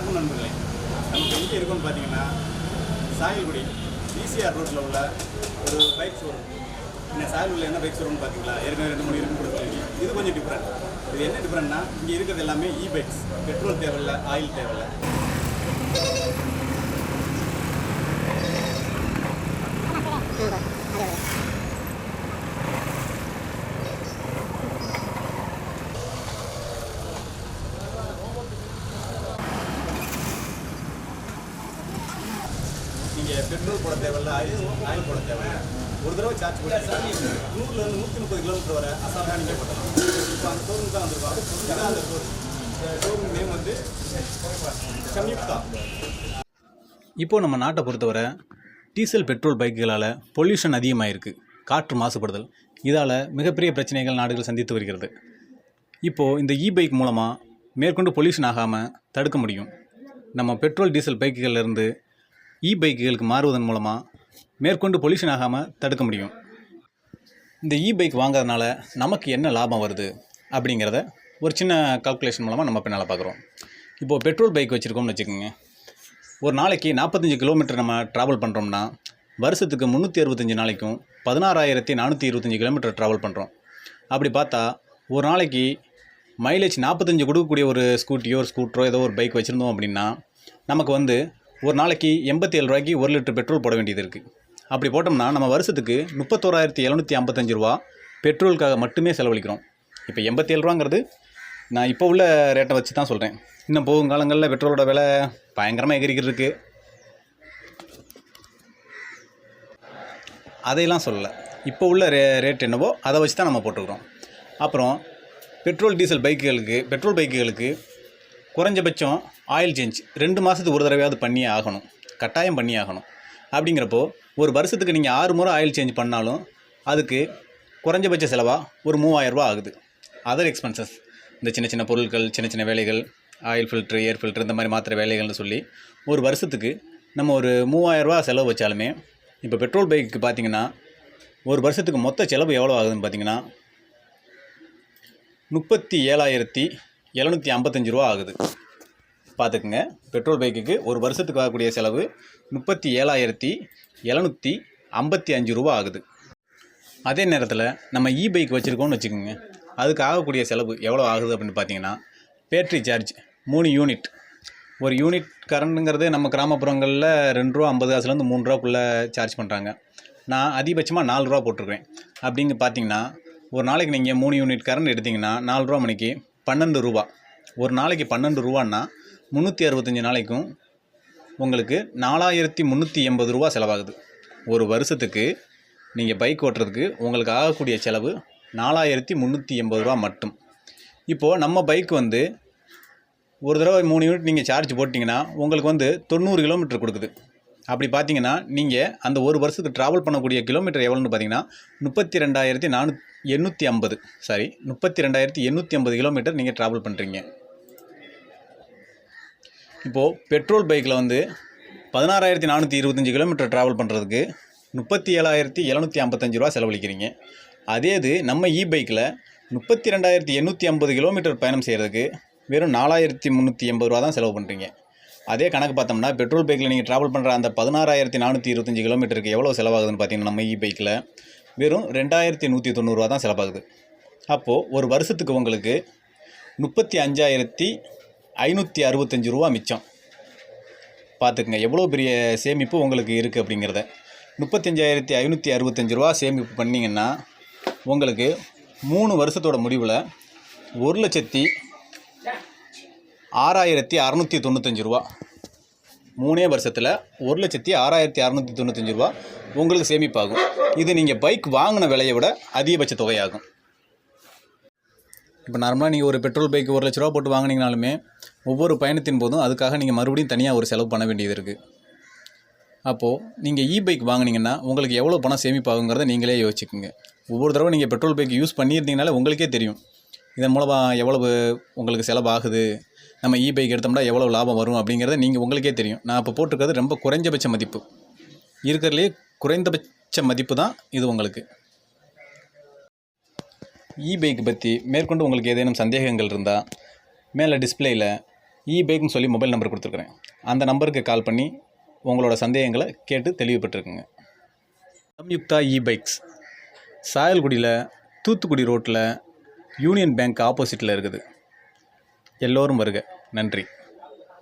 வணக்கம் நண்பர்களே. நமக்கு எங்கே இருக்குன்னு பார்த்தீங்கன்னா சாயல்குடி பிசிஆர் ரோட்டில் உள்ள ஒரு பைக் ஷோரூம். இந்த சாயல்குடியில் என்ன பைக் ஷோரூம்னு பார்த்தீங்களா, ஏற்கனவே 2-3 இருக்கு கொடுத்துருக்கீங்க. இது கொஞ்சம் டிஃப்ரெண்ட். இது என்ன டிஃப்ரெண்ட்னா, இங்கே இருக்கிறது எல்லாமே பைக்ஸ். பெட்ரோல் தேவையில்லை, ஆயில் தேவையில்லை. நீங்கள் பெட்ரோல் போட தேவையில்லை, ஆயில் போட தேவையில்லை. ஒரு தடவை சார்ஜ் போட்டு 100 to 130 கிலோமீட்டர் வரை அசால்ட்டாக நீங்கள் போட்டலாம். இப்போ அந்த ஷோரூம் தான் வந்துருவாங்க. இதுதான் அந்த ஷோரூம் நேம் வந்து சம்யுக்தா. இப்போது நம்ம நாட்டை பொறுத்தவரை டீசல் பெட்ரோல் பைக்குகளால் பொல்யூஷன் அதிகமாக இருக்குது. காற்று மாசுபடுதல், இதால் மிகப்பெரிய பிரச்சனைகள் நாடுகள் சந்தித்து வருகிறது. இப்போது இந்த பைக் மூலமாக மேற்கொண்டு பொல்யூஷன் ஆகாமல் தடுக்க முடியும். நம்ம பெட்ரோல் டீசல் பைக்குகளிலிருந்து பைக்குகளுக்கு மாறுவதன் மூலமாக மேற்கொண்டு பொல்யூஷன் ஆகாமல் தடுக்க முடியும். இந்த பைக் வாங்குறதுனால நமக்கு என்ன லாபம் வருது அப்படிங்கிறத ஒரு சின்ன கால்குலேஷன் மூலமாக நம்ம பின்னால் பார்க்குறோம். இப்போது பெட்ரோல் பைக் வச்சுருக்கோம்னு வச்சுக்கோங்க. ஒரு நாளைக்கு 45 கிலோமீட்டர் நம்ம ட்ராவல் பண்ணுறோம்னா வருஷத்துக்கு 365 நாளைக்கும் 16,425 கிலோமீட்டர் ட்ராவல் பண்ணுறோம். அப்படி பார்த்தா ஒரு நாளைக்கு மைலேஜ் 45 கொடுக்கக்கூடிய ஒரு ஸ்கூட்டியோ ஒரு ஸ்கூட்டரோ ஏதோ ஒரு பைக் வச்சுருந்தோம் அப்படின்னா நமக்கு வந்து ஒரு நாளைக்கு 87 ரூபாய்க்கு 1 லிட்டர் பெட்ரோல் போட வேண்டியது இருக்குது. அப்படி போட்டோம்னா நம்ம வருஷத்துக்கு 31,755 ரூபா பெட்ரோலுக்காக மட்டுமே செலவழிக்கிறோம். இப்போ 87 ரூபாங்கிறது நான் இப்போ உள்ள ரேட்டை வச்சு தான் சொல்கிறேன். இன்னும் போகும் காலங்களில் பெட்ரோலோட விலை பயங்கரமாக எகிரிக்கிட்டு இருக்குது. அதையெல்லாம் சொல்லலை, இப்போ உள்ள ரேட் என்னவோ அதை வச்சு தான் நம்ம போட்டுக்கிறோம். அப்புறம் பெட்ரோல் பைக்குகளுக்கு குறைஞ்சபட்சம் ஆயில் சேஞ்ச் 2 மாதத்துக்கு ஒரு தடவையாவது பண்ணியே ஆகணும், கட்டாயம் பண்ணி ஆகணும். அப்படிங்கிறப்போ ஒரு வருஷத்துக்கு நீங்கள் 6 முறை ஆயில் சேஞ்ச் பண்ணாலும் அதுக்கு குறைஞ்சபட்ச செலவாக ஒரு 3000 ரூபா ஆகுது. அதர் எக்ஸ்பென்சஸ், இந்த சின்ன சின்ன பொருட்கள், சின்ன சின்ன வேலைகள், ஆயில் ஃபில்ட்ரு, ஏர் ஃபில்ட்ரு, இந்த மாதிரி மாத்திரை வேலைகள்னு சொல்லி ஒரு வருஷத்துக்கு நம்ம ஒரு 3000 ரூபா செலவு வச்சாலுமே, இப்போ பெட்ரோல் பைக்கு பார்த்திங்கன்னா ஒரு வருஷத்துக்கு மொத்த செலவு எவ்வளோ ஆகுதுன்னு பார்த்திங்கன்னா 37,755 ரூபா ஆகுது. பார்த்துக்குங்க, பெட்ரோல் பைக்குக்கு ஒரு வருஷத்துக்கு ஆகக்கூடிய செலவு 37,755 ரூபா ஆகுது. அதே நேரத்தில் நம்ம பைக் வச்சுருக்கோம்னு வச்சுக்கோங்க, அதுக்கு ஆகக்கூடிய செலவு எவ்வளோ ஆகுது அப்படின்னு பார்த்தீங்கன்னா, பேட்ரி சார்ஜ் 3 யூனிட். ஒரு யூனிட் கரண்ட்டுங்கிறது நம்ம கிராமப்புறங்களில் 2 ரூபா 50 காசுலேருந்து 3 ரூபாக்குள்ளே சார்ஜ் பண்ணுறாங்க. நான் அதிகபட்சமாக 4 ரூபா போட்டிருக்கேன். அப்படிங்க பார்த்தீங்கன்னா ஒரு நாளைக்கு நீங்கள் 3 யூனிட் கரண்ட் எடுத்திங்கன்னா 4 ரூபா மணிக்கு 12 ரூபா. ஒரு நாளைக்கு 12 ரூபான்னா 365 நாளைக்கும் உங்களுக்கு 4,380 ரூபா செலவாகுது. ஒரு வருஷத்துக்கு நீங்கள் பைக் ஓட்டுறதுக்கு உங்களுக்கு ஆகக்கூடிய செலவு 4,380 ரூபா மட்டும். இப்போது நம்ம பைக் வந்து ஒரு தடவை 3 யூனிட் நீங்கள் சார்ஜ் போட்டிங்கன்னா உங்களுக்கு வந்து 90 கிலோமீட்டர் கொடுக்குது. அப்படி பார்த்தீங்கன்னா நீங்கள் அந்த ஒரு வருஷத்துக்கு ட்ராவல் பண்ணக்கூடிய கிலோமீட்டர் எவ்வளோன்னு பார்த்தீங்கன்னா 32,850 கிலோமீட்டர் நீங்கள் ட்ராவல் பண்ணுறீங்க. இப்போது பெட்ரோல் பைக்கில் வந்து 16,425 கிலோமீட்டர் ட்ராவல் பண்ணுறதுக்கு 37,755 ரூபா செலவழிக்கிறீங்க. அதே இது நம்ம பைக்கில் 32,850 கிலோமீட்டர் பயணம் செய்கிறதுக்கு வெறும் 4,380 ரூபா தான் செலவு பண்ணுறீங்க. அதே கணக்கு பார்த்தோம்னா பெட்ரோல் பைக்கில் நீங்கள் ட்ராவல் பண்ணுற அந்த 16,425 கிலோமீட்டருக்கு எவ்வளோ செலவாகுதுன்னு பார்த்தீங்கன்னா நம்ம பைக்கில் வெறும் 2,190 ரூபா தான் செலவாகுது. அப்போது ஒரு வருஷத்துக்கு உங்களுக்கு 35,565 ரூபா மிச்சம். பார்த்துக்குங்க எவ்வளோ பெரிய சேமிப்பு உங்களுக்கு இருக்குது அப்படிங்கிறத. 35,565 ரூபா சேமிப்பு பண்ணிங்கன்னா உங்களுக்கு 3 வருஷத்தோட முடிவில் 1,06,695 ரூபா. 3 வருஷத்தில் 1,06,695 ரூபா உங்களுக்கு சேமிப்பாகும். இது நீங்கள் பைக் வாங்கின விலையை விட அதிகபட்ச தொகையாகும். இப்போ நார்மலாக நீங்கள் ஒரு பெட்ரோல் பைக் 1 லட்ச ரூபா போட்டு வாங்கினீங்கனாலுமே ஒவ்வொரு பயணத்தின் போதும் அதுக்காக நீங்கள் மறுபடியும் தனியாக ஒரு செலவு பண்ண வேண்டியது இருக்குது. அப்போது நீங்கள் பைக் வாங்கினீங்கன்னா உங்களுக்கு எவ்வளோ பணம் சேமிப்பாகுங்கிறத நீங்களே யோசிச்சுக்கோங்க. ஒவ்வொரு தடவை நீங்கள் பெட்ரோல் பைக் யூஸ் பண்ணியிருந்தீங்கனாலே உங்களுக்கே தெரியும் இதன் மூலமாக எவ்வளவு உங்களுக்கு செலவாகுது, நம்ம பைக் எடுத்தோம்னா எவ்வளோ லாபம் வரும் அப்படிங்கிறத நீங்கள் உங்களுக்கே தெரியும். நான் இப்போ போட்டிருக்கிறது ரொம்ப குறைஞ்சபட்ச மதிப்பு, இருக்கிறதுலே குறைந்தபட்ச மதிப்பு தான் இது உங்களுக்கு. பைக் பற்றி மேற்கொண்டு உங்களுக்கு ஏதேனும் சந்தேகங்கள் இருந்தால் மேலே டிஸ்பிளேயில் பைக்னு சொல்லி மொபைல் நம்பர் கொடுத்துருக்குறேன். அந்த நம்பருக்கு கால் பண்ணி உங்களோட சந்தேகங்களை கேட்டு தெளிவுபட்டுருக்குங்க. சம்யுக்தா பைக்ஸ் சாயல்குடியில் தூத்துக்குடி ரோட்டில் யூனியன் பேங்க் ஆப்போசிட்டில் இருக்குது. எல்லோரும் வருக. நன்றி.